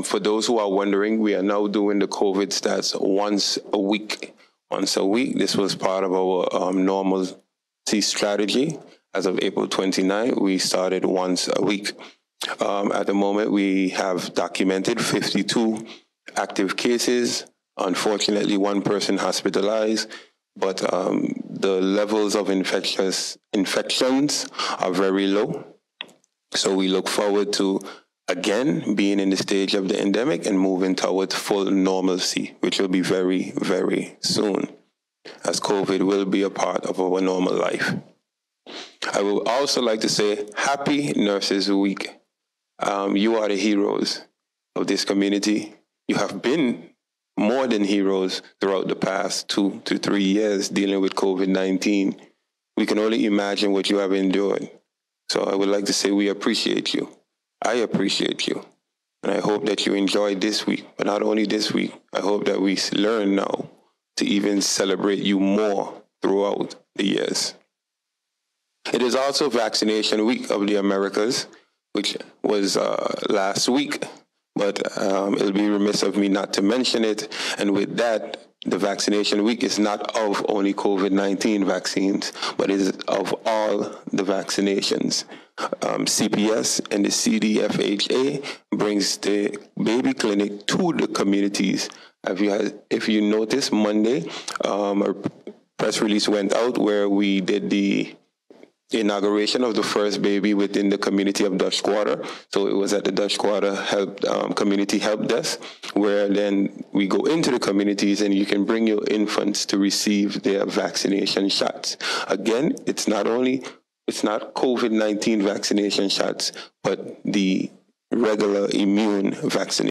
For those who are wondering, we are now doing the COVID stats once a week. This was part of our normalcy strategy. As of April 29, we started once a week. At the moment, we have documented 52 active cases. Unfortunately, one person hospitalized, but the levels of infections are very low. So we look forward to, again, being in the stage of the endemic and moving towards full normalcy, which will be very, very soon, as COVID will be a part of our normal life. I would also like to say Happy Nurses Week. You are the heroes of this community. You have been more than heroes throughout the past 2 to 3 years dealing with COVID-19. We can only imagine what you have endured. So I would like to say we appreciate you. I appreciate you. And I hope that you enjoyed this week. But not only this week, I hope that we learn now to even celebrate you more throughout the years. It is also Vaccination Week of the Americas, which was last week. But it'll be remiss of me not to mention it. And with that, the vaccination week is not of only COVID-19 vaccines, but is of all the vaccinations. CPS and the CDFHA brings the baby clinic to the communities. If you notice, Monday, a press release went out where we did the inauguration of the first baby within the community of Dutch Quarter. So it was at the Dutch Quarter Community Help Desk, where then we go into the communities and you can bring your infants to receive their vaccination shots. Again, it's not COVID-19 vaccination shots, but the regular immune vaccination.